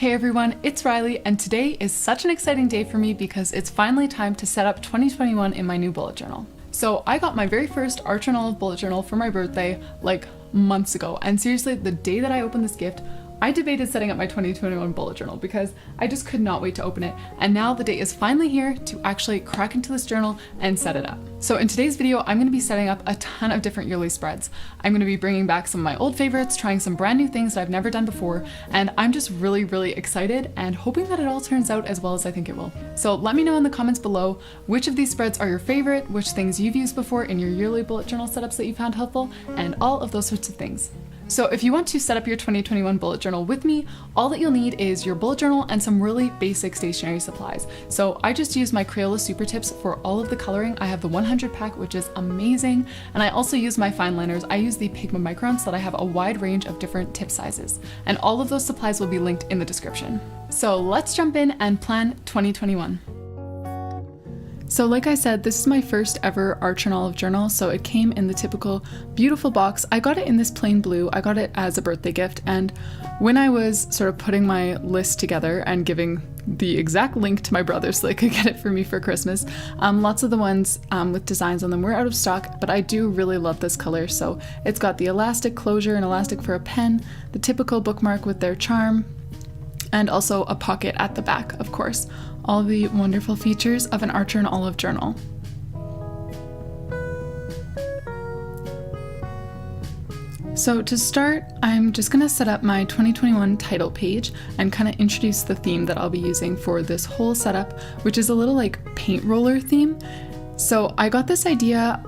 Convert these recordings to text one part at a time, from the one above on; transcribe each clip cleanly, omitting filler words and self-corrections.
Hey everyone, it's Riley, and today is such an exciting day for me because it's finally time to set up 2021 in my new bullet journal. So I got my very first Arch and Olive bullet journal for my birthday like months ago, and seriously, the day that I opened this gift, I debated setting up my 2021 bullet journal because I just could not wait to open it, and now the day is finally here to actually crack into this journal and set it up. So in today's video, I'm going to be setting up a ton of different yearly spreads. I'm going to be bringing back some of my old favorites, trying some brand new things that I've never done before, and I'm just really excited and hoping that it all turns out as well as I think it will. So let me know in the comments below which of these spreads are your favorite, which things you've used before in your yearly bullet journal setups that you found helpful, and all of those sorts of things. So if you want to set up your 2021 bullet journal with me, all that you'll need is your bullet journal and some really basic stationery supplies. So I just use my Crayola Super Tips for all of the coloring. I have the 100 pack, which is amazing. And I also use my fine liners. I use the Pigma Microns so that I have a wide range of different tip sizes. And all of those supplies will be linked in the description. So let's jump in and plan 2021. So like I said, this is my first ever Arch and Olive journal, so it came in the typical beautiful box. I got it in this plain blue. I got it as a birthday gift, and when I was sort of putting my list together and giving the exact link to my brother so they could get it for me for Christmas, lots of the ones with designs on them were out of stock, but I do really love this color. So it's got the elastic closure and elastic for a pen, the typical bookmark with their charm, and also a pocket at the back, of course. All the wonderful features of an Arch and Olive journal. So to start, I'm just gonna set up my 2021 title page and kind of introduce the theme that I'll be using for this whole setup, which is a little like paint roller theme. So I got this idea,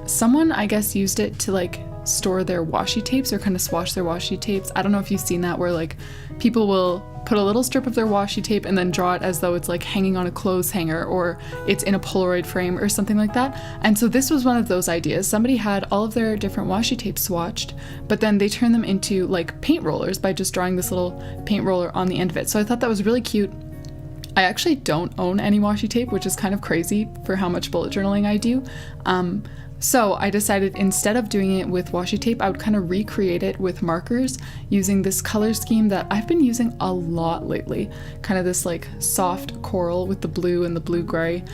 someone I guess used it to like store their washi tapes or kind of swatch their washi tapes. I don't know if you've seen that, where like people will put a little strip of their washi tape and then draw it as though it's like hanging on a clothes hanger or it's in a Polaroid frame or something like that. And so this was one of those ideas. Somebody had all of their different washi tapes swatched, but then they turned them into like paint rollers by just drawing this little paint roller on the end of it. So I thought that was really cute. I actually don't own any washi tape, which is kind of crazy for how much bullet journaling I do. So I decided instead of doing it with washi tape, I would kind of recreate it with markers using this color scheme that I've been using a lot lately. Kind of this like soft coral with the blue and the blue gray.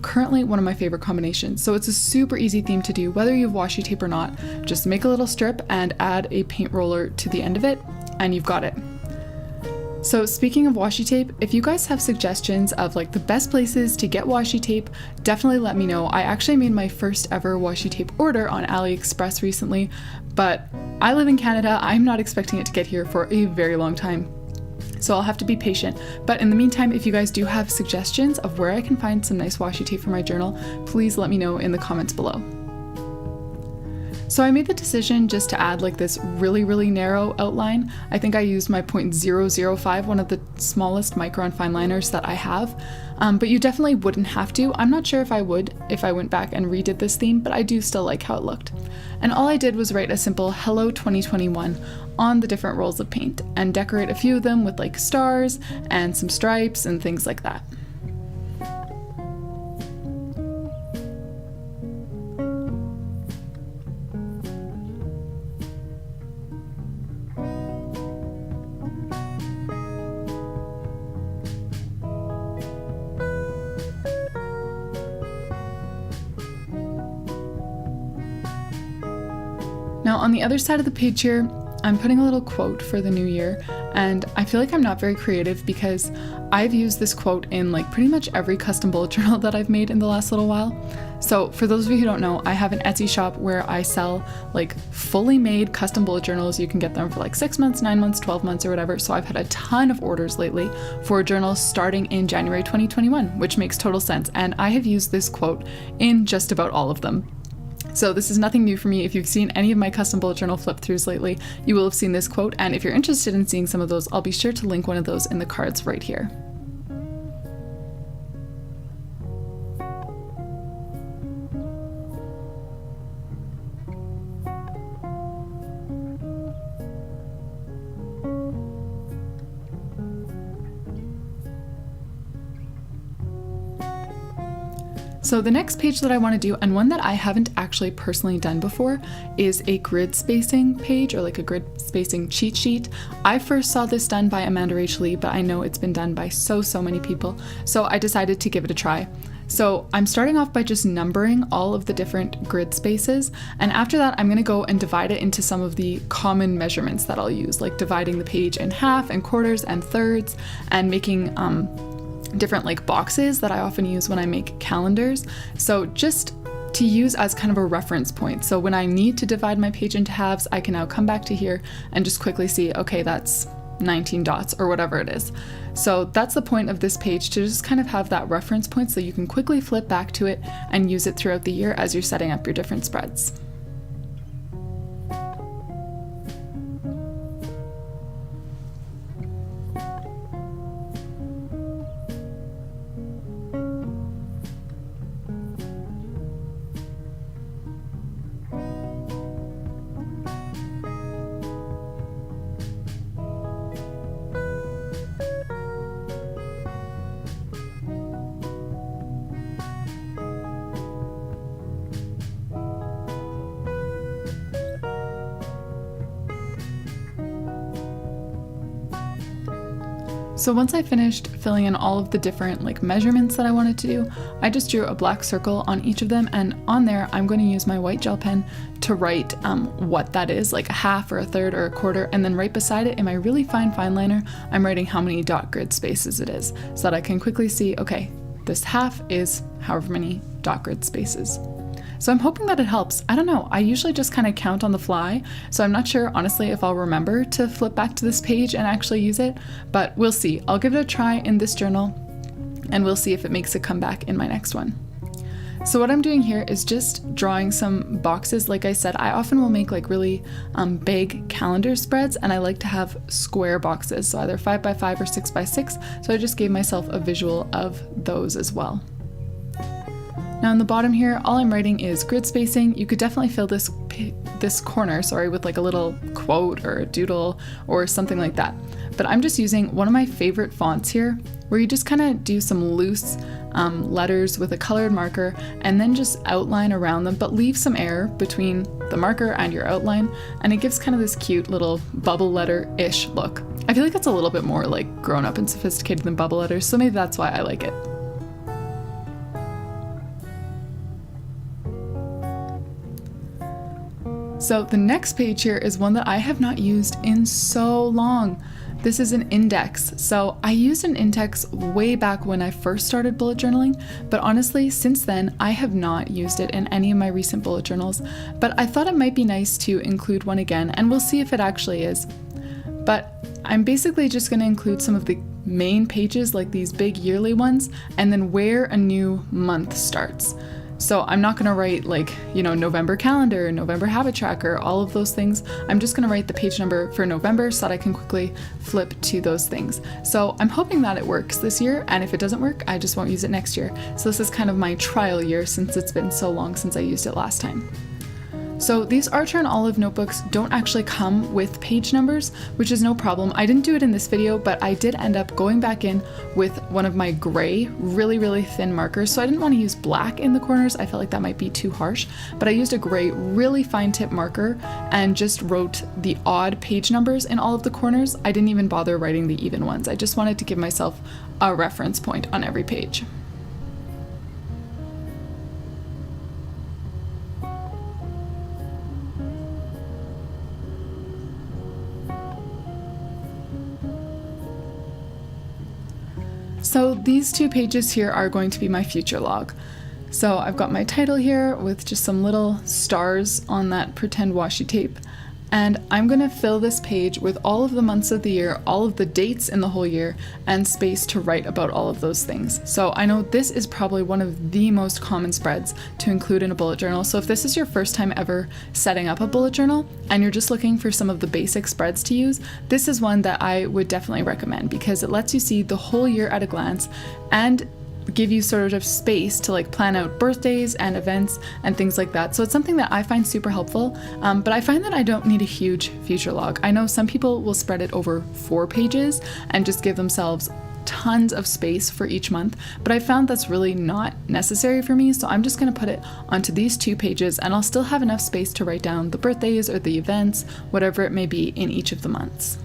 Currently one of my favorite combinations. So it's a super easy theme to do, whether you have washi tape or not. Just make a little strip and add a paint roller to the end of it, and you've got it. So speaking of washi tape, if you guys have suggestions of like the best places to get washi tape, definitely let me know. I actually made my first ever washi tape order on AliExpress recently, but I live in Canada. I'm not expecting it to get here for a very long time, so I'll have to be patient. But in the meantime, if you guys do have suggestions of where I can find some nice washi tape for my journal, please let me know in the comments below. So I made the decision just to add like this really narrow outline. I think I used my 0.005, one of the smallest micron fine liners that I have, but you definitely wouldn't have to. I'm not sure if I would if I went back and redid this theme, but I do still like how it looked. And all I did was write a simple Hello 2021 on the different rolls of paint and decorate a few of them with like stars and some stripes and things like that. Now on the other side of the page here, I'm putting a little quote for the new year, and I feel like I'm not very creative because I've used this quote in like pretty much every custom bullet journal that I've made in the last little while. So for those of you who don't know, I have an Etsy shop where I sell like fully made custom bullet journals. You can get them for like 6 months, 9 months, 12 months or whatever. So I've had a ton of orders lately for journals starting in January 2021, which makes total sense. And I have used this quote in just about all of them. So this is nothing new for me. If you've seen any of my custom bullet journal flip throughs lately, you will have seen this quote. And if you're interested in seeing some of those, I'll be sure to link one of those in the cards right here. So the next page that I want to do, and one that I haven't actually personally done before, is a grid spacing page, or like a grid spacing cheat sheet. I first saw this done by Amanda Rachel Lee, but I know it's been done by so many people, so I decided to give it a try. So I'm starting off by just numbering all of the different grid spaces, and after that I'm going to go and divide it into some of the common measurements that I'll use, like dividing the page in half and quarters and thirds, and making different like boxes that I often use when I make calendars. So just to use as kind of a reference point. So when I need to divide my page into halves, I can now come back to here and just quickly see, okay, that's 19 dots or whatever it is. So that's the point of this page, to just kind of have that reference point so you can quickly flip back to it and use it throughout the year as you're setting up your different spreads. So once I finished filling in all of the different like measurements that I wanted to do, I just drew a black circle on each of them, and on there I'm going to use my white gel pen to write what that is, like a half or a third or a quarter, and then right beside it in my really fine liner, I'm writing how many dot grid spaces it is, so that I can quickly see, okay, this half is however many dot grid spaces. So I'm hoping that it helps. I don't know, I usually just kind of count on the fly, so I'm not sure honestly if I'll remember to flip back to this page and actually use it, but we'll see. I'll give it a try in this journal and we'll see if it makes a comeback in my next one. So what I'm doing here is just drawing some boxes. Like I said, I often will make like really big calendar spreads, and I like to have square boxes, so either 5 by 5 or 6 by 6, so I just gave myself a visual of those as well. Now in the bottom here, all I'm writing is grid spacing. You could definitely fill this corner, with like a little quote or a doodle or something like that. But I'm just using one of my favorite fonts here, where you just kind of do some loose letters with a colored marker and then just outline around them, but leave some air between the marker and your outline, and it gives kind of this cute little bubble letter-ish look. I feel like it's a little bit more like grown up and sophisticated than bubble letters, so maybe that's why I like it. So the next page here is one that I have not used in so long. This is an index. So I used an index way back when I first started bullet journaling, but honestly, since then, I have not used it in any of my recent bullet journals, but I thought it might be nice to include one again, and we'll see if it actually is. But I'm basically just going to include some of the main pages, like these big yearly ones, and then where a new month starts. So I'm not going to write like, November calendar, November habit tracker, all of those things. I'm just going to write the page number for November so that I can quickly flip to those things. So I'm hoping that it works this year, and if it doesn't work, I just won't use it next year. So this is kind of my trial year since it's been so long since I used it last time. So these Archer and Olive notebooks don't actually come with page numbers, which is no problem. I didn't do it in this video, but I did end up going back in with one of my gray, really thin markers. So I didn't want to use black in the corners. I felt like that might be too harsh, but I used a gray, really fine tip marker and just wrote the odd page numbers in all of the corners. I didn't even bother writing the even ones. I just wanted to give myself a reference point on every page. So these two pages here are going to be my future log. So I've got my title here with just some little stars on that pretend washi tape. And I'm going to fill this page with all of the months of the year, all of the dates in the whole year, and space to write about all of those things. So I know this is probably one of the most common spreads to include in a bullet journal. So if this is your first time ever setting up a bullet journal and you're just looking for some of the basic spreads to use, this is one that I would definitely recommend because it lets you see the whole year at a glance and give you sort of space to like plan out birthdays and events and things like that. So it's something that I find super helpful, but I find that I don't need a huge future log. I know some people will spread it over 4 pages and just give themselves tons of space for each month, but I found that's really not necessary for me, so I'm just going to put it onto these 2 pages, and I'll still have enough space to write down the birthdays or the events, whatever it may be in each of the months.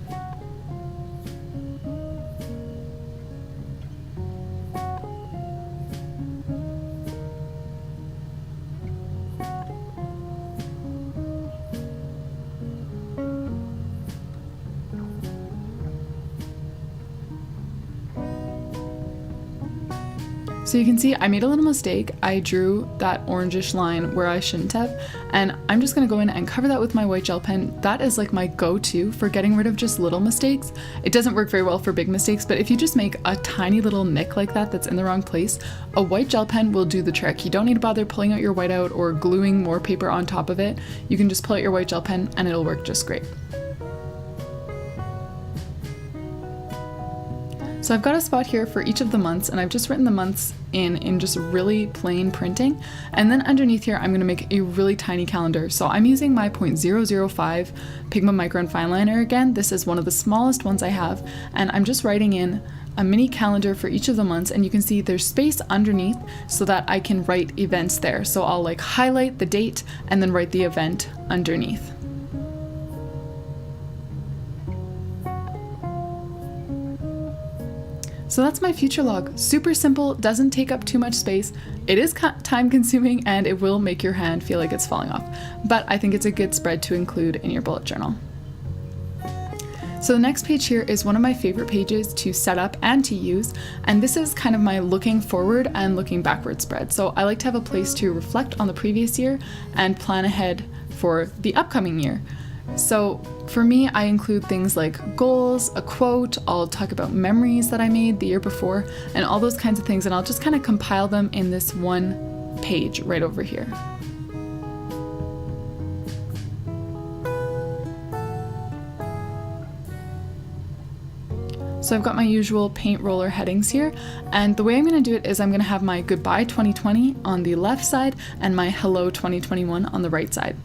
So you can see I made a little mistake. I drew that orangish line where I shouldn't have, and I'm just gonna go in and cover that with my white gel pen. That is like my go-to for getting rid of just little mistakes. It doesn't work very well for big mistakes, but if you just make a tiny little nick like that that's in the wrong place, a white gel pen will do the trick. You don't need to bother pulling out your whiteout or gluing more paper on top of it. You can just pull out your white gel pen and it'll work just great. So I've got a spot here for each of the months, and I've just written the months in just really plain printing. And then underneath here, I'm going to make a really tiny calendar. So I'm using my 0.005 Pigma Micron fine liner again. This is one of the smallest ones I have, and I'm just writing in a mini calendar for each of the months, and you can see there's space underneath so that I can write events there. So I'll like highlight the date and then write the event underneath. So that's my future log. Super simple, doesn't take up too much space. It is time consuming and it will make your hand feel like it's falling off, but I think it's a good spread to include in your bullet journal. So the next page here is one of my favorite pages to set up and to use, and this is kind of my looking forward and looking backward spread. So I like to have a place to reflect on the previous year and plan ahead for the upcoming year. So for me, I include things like goals, a quote, I'll talk about memories that I made the year before, and all those kinds of things, and I'll just kind of compile them in this one page right over here. So I've got my usual paint roller headings here, and the way I'm going to do it is I'm going to have my Goodbye 2020 on the left side and my Hello 2021 on the right side.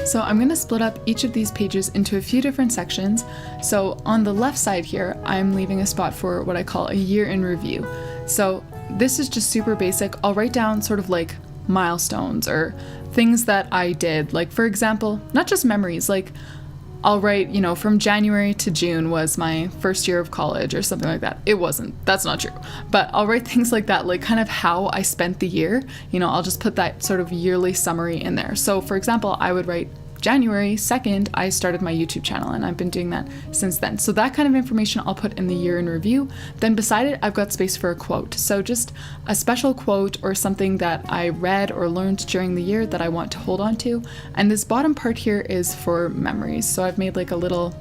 So I'm going to split up each of these pages into a few different sections. So on the left side here, I'm leaving a spot for what I call a year in review. So this is just super basic. I'll write down sort of like milestones or things that I did. Like for example, not just memories, like I'll write, you know, from January to June was my first year of college or something like that. It wasn't, that's not true. But I'll write things like that, like kind of how I spent the year. You know, I'll just put that sort of yearly summary in there. So for example, I would write January 2nd, I started my YouTube channel, and I've been doing that since then. So that kind of information I'll put in the year in review. Then beside it, I've got space for a quote. So just a special quote or something that I read or learned during the year that I want to hold on to. And this bottom part here is for memories. So I've made like a little,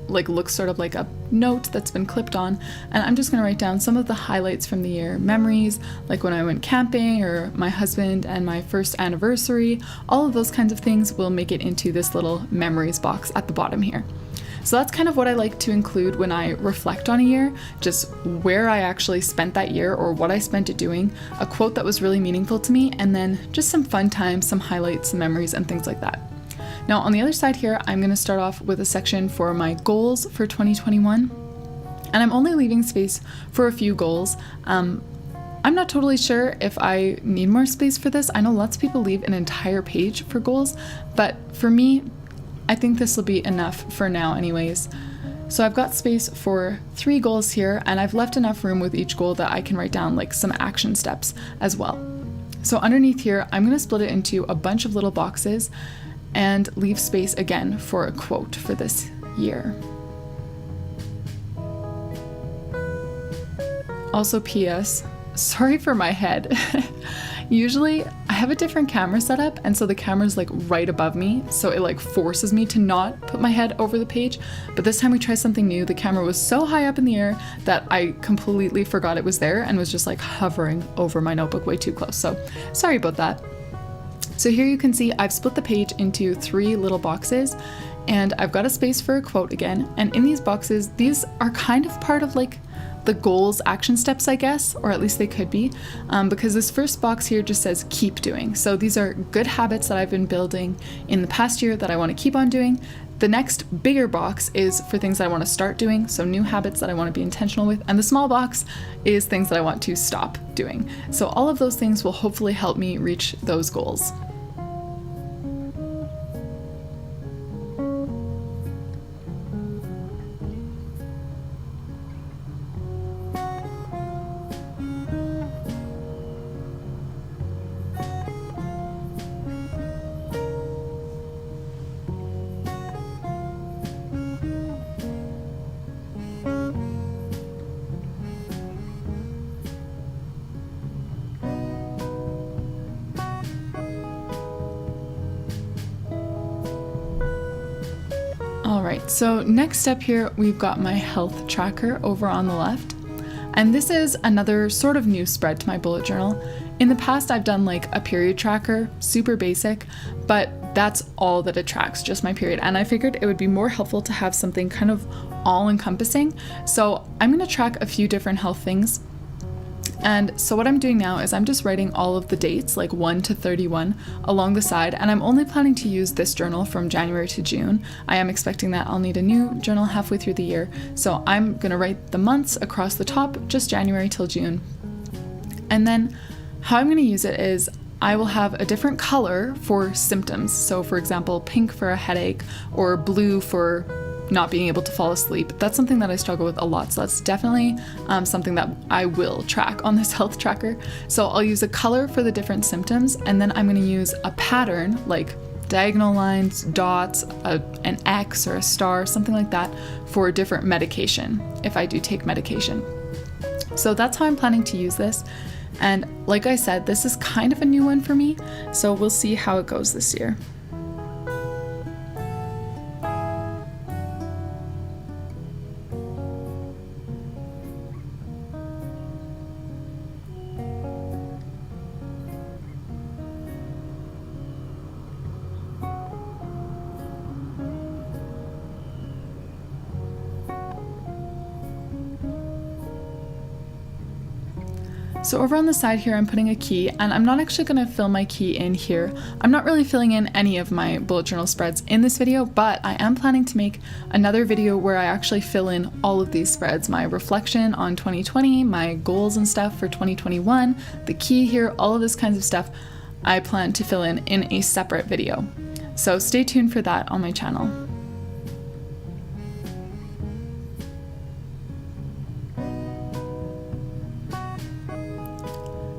like looks sort of like a note that's been clipped on, and I'm just going to write down some of the highlights from the year, memories like when I went camping or my husband and my first anniversary. All of those kinds of things will make it into this little memories box at the bottom here. So that's kind of what I like to include when I reflect on a year, just where I actually spent that year or what I spent it doing, a quote that was really meaningful to me, and then just some fun times, some highlights, some memories, and things like that. Now on the other side here, I'm going to start off with a section for my goals for 2021, and I'm only leaving space for a few goals. I'm not totally sure if I need more space for this. I know lots of people leave an entire page for goals, but for me, I think this will be enough for now anyways. So I've got space for 3 goals here, and I've left enough room with each goal that I can write down like some action steps as well. So underneath here, I'm going to split it into a bunch of little boxes and leave space again for a quote for this year. Also, PS, sorry for my head. Usually I have a different camera setup, and so the camera's like right above me, so it like forces me to not put my head over the page. But this time we tried something new. The camera was so high up in the air that I completely forgot it was there and was just like hovering over my notebook way too close. So sorry about that. So here you can see I've split the page into 3 little boxes, and I've got a space for a quote again. And in these boxes, these are kind of part of like the goals action steps, I guess, or at least they could be, because this first box here just says keep doing. So these are good habits that I've been building in the past year that I want to keep on doing. The next bigger box is for things that I want to start doing, so new habits that I want to be intentional with, and the small box is things that I want to stop doing. So all of those things will hopefully help me reach those goals. Alright, so next step here, we've got my health tracker over on the left. And this is another sort of new spread to my bullet journal. In the past, I've done like a period tracker, super basic, but that's all that it tracks, just my period. And I figured it would be more helpful to have something kind of all-encompassing. So I'm going to track a few different health things. And so what I'm doing now is I'm just writing all of the dates, like 1 to 31, along the side, and I'm only planning to use this journal from January to June. I am expecting that I'll need a new journal halfway through the year, so I'm going to write the months across the top, just January till June. And then how I'm going to use it is I will have a different color for symptoms. So for example, pink for a headache, or blue for not being able to fall asleep. That's something that I struggle with a lot, so that's definitely something that I will track on this health tracker. So I'll use a color for the different symptoms, and then I'm going to use a pattern like diagonal lines, dots, an X or a star, something like that, for different medication if I do take medication. So that's how I'm planning to use this. And like I said, this is kind of a new one for me, so we'll see how it goes this year. So over on the side here, I'm putting a key, and I'm not actually going to fill my key in here. I'm not really filling in any of my bullet journal spreads in this video, but I am planning to make another video where I actually fill in all of these spreads, my reflection on 2020, my goals and stuff for 2021, the key here, all of this kinds of stuff I plan to fill in a separate video. So stay tuned for that on my channel.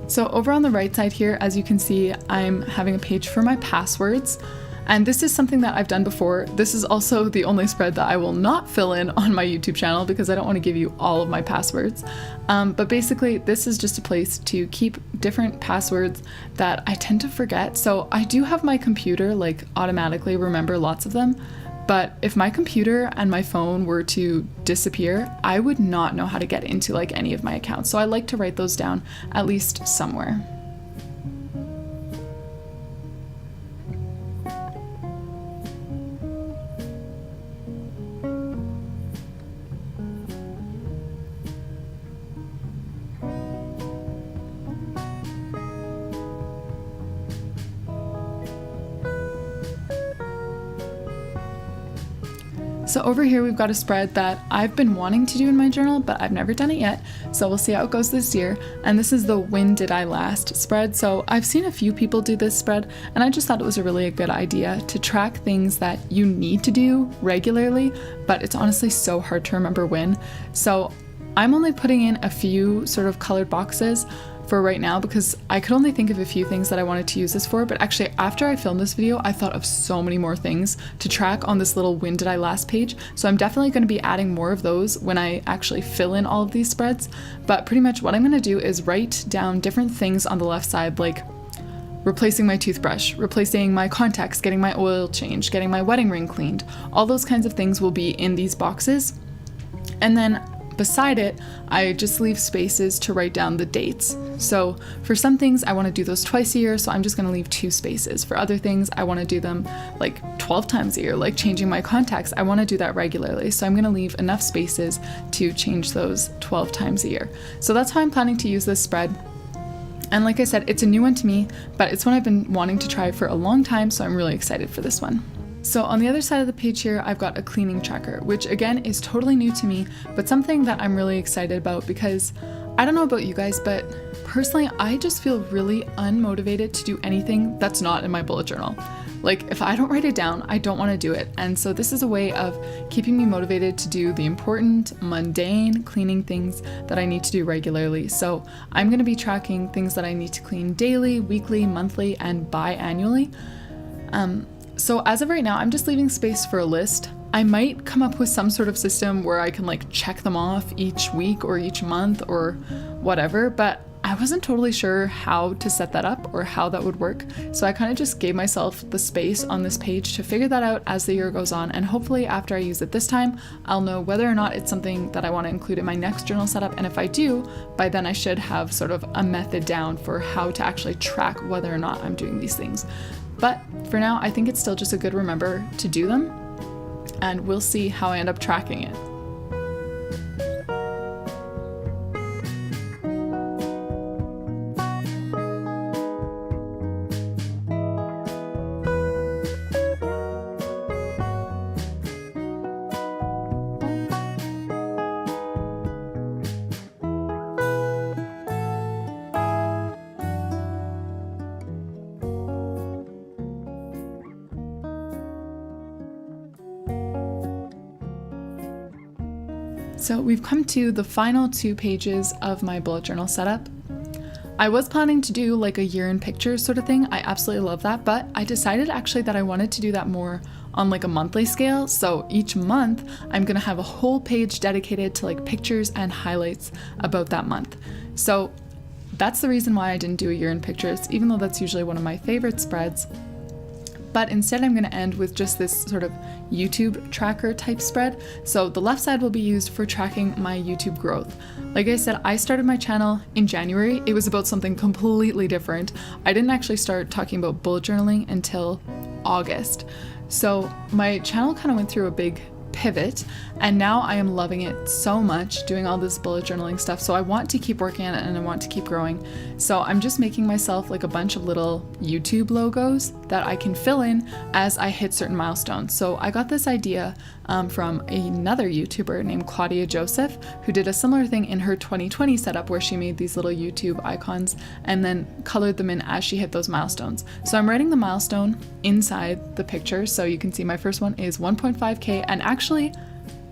So over on the right side here, as you can see, I'm having a page for my passwords. And this is something that I've done before. This is also the only spread that I will not fill in on my YouTube channel because I don't want to give you all of my passwords. But basically, this is just a place to keep different passwords that I tend to forget. So I do have my computer like automatically remember lots of them. But if my computer and my phone were to disappear, I would not know how to get into like any of my accounts. So I like to write those down at least somewhere. So over here we've got a spread that I've been wanting to do in my journal, but I've never done it yet. So we'll see how it goes this year. And this is the When Did I Last spread. So I've seen a few people do this spread, and I just thought it was a really good idea to track things that you need to do regularly, but it's honestly so hard to remember when. So I'm only putting in a few sort of colored boxes for right now because I could only think of a few things that I wanted to use this for, but actually after I filmed this video, I thought of so many more things to track on this little when did I last page. So I'm definitely going to be adding more of those when I actually fill in all of these spreads. But pretty much what I'm going to do is write down different things on the left side, like replacing my toothbrush, replacing my contacts, getting my oil changed, getting my wedding ring cleaned. All those kinds of things will be in these boxes. And then beside it, I just leave spaces to write down the dates. So for some things, I want to do those twice a year, so I'm just going to leave 2 spaces. For other things, I want to do them like 12 times a year, like changing my contacts. I want to do that regularly, so I'm going to leave enough spaces to change those 12 times a year. So that's how I'm planning to use this spread. And like I said, it's a new one to me, but it's one I've been wanting to try for a long time, so I'm really excited for this one. So on the other side of the page here, I've got a cleaning tracker, which again is totally new to me, but something that I'm really excited about because I don't know about you guys, but personally, I just feel really unmotivated to do anything that's not in my bullet journal. Like if I don't write it down, I don't want to do it. And so this is a way of keeping me motivated to do the important, mundane cleaning things that I need to do regularly. So I'm going to be tracking things that I need to clean daily, weekly, monthly, and biannually. So as of right now, I'm just leaving space for a list. I might come up with some sort of system where I can like check them off each week or each month or whatever, but I wasn't totally sure how to set that up or how that would work. So I kind of just gave myself the space on this page to figure that out as the year goes on. And hopefully after I use it this time, I'll know whether or not it's something that I want to include in my next journal setup. And if I do, by then I should have sort of a method down for how to actually track whether or not I'm doing these things. But for now, I think it's still just a good remember to do them, and we'll see how I end up tracking it. So we've come to the final 2 pages of my bullet journal setup. I was planning to do like a year in pictures sort of thing. I absolutely love that, but I decided actually that I wanted to do that more on like a monthly scale. So each month I'm gonna have a whole page dedicated to like pictures and highlights about that month. So that's the reason why I didn't do a year in pictures, even though that's usually one of my favorite spreads. But instead I'm going to end with just this sort of YouTube tracker type spread. So the left side will be used for tracking my YouTube growth. Like I said, I started my channel in January. It was about something completely different. I didn't actually start talking about bullet journaling until August. So my channel kind of went through a big pivot, and now I am loving it so much doing all this bullet journaling stuff. So I want to keep working on it and I want to keep growing. So I'm just making myself like a bunch of little YouTube logos that I can fill in as I hit certain milestones. So I got this idea from another YouTuber named Claudia Joseph, who did a similar thing in her 2020 setup where she made these little YouTube icons and then colored them in as she hit those milestones. So I'm writing the milestone inside the picture. So you can see my first one is 1.5K, and actually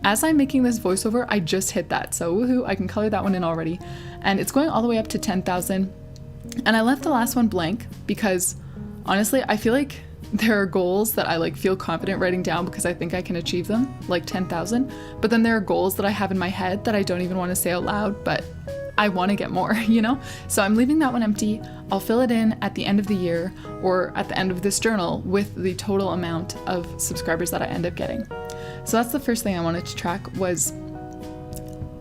as I'm making this voiceover, I just hit that. So woohoo, I can color that one in already. And it's going all the way up to 10,000. And I left the last one blank because honestly, I feel like there are goals that I like feel confident writing down because I think I can achieve them, like 10,000. But then there are goals that I have in my head that I don't even want to say out loud, but I want to get more, you know? So I'm leaving that one empty. I'll fill it in at the end of the year or at the end of this journal with the total amount of subscribers that I end up getting. So that's the first thing I wanted to track, was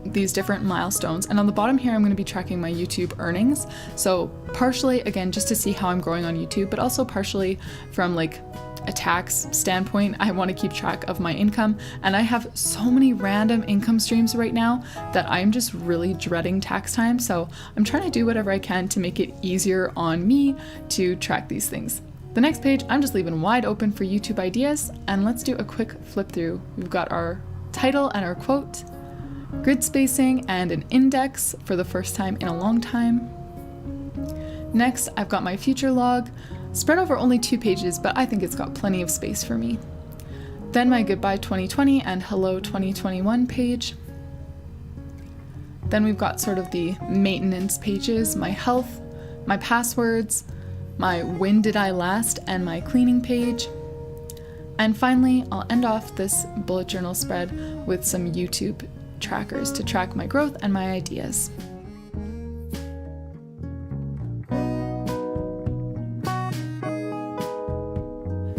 these different milestones. And on the bottom here, I'm going to be tracking my YouTube earnings. So partially, again, just to see how I'm growing on YouTube, but also partially from like a tax standpoint, I want to keep track of my income. And I have so many random income streams right now that I'm just really dreading tax time. So I'm trying to do whatever I can to make it easier on me to track these things. The next page, I'm just leaving wide open for YouTube ideas, and let's do a quick flip through. We've got our title and our quote, grid spacing, and an index for the first time in a long time. Next, I've got my future log, spread over only 2 pages, but I think it's got plenty of space for me. Then my goodbye 2020 and hello 2021 page. Then we've got sort of the maintenance pages, my health, my passwords, my when did I last, and my cleaning page. And finally, I'll end off this bullet journal spread with some YouTube trackers to track my growth and my ideas.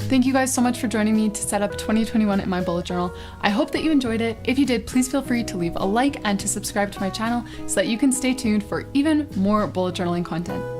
Thank you guys so much for joining me to set up 2021 in my bullet journal. I hope that you enjoyed it. If you did, please feel free to leave a like and to subscribe to my channel so that you can stay tuned for even more bullet journaling content.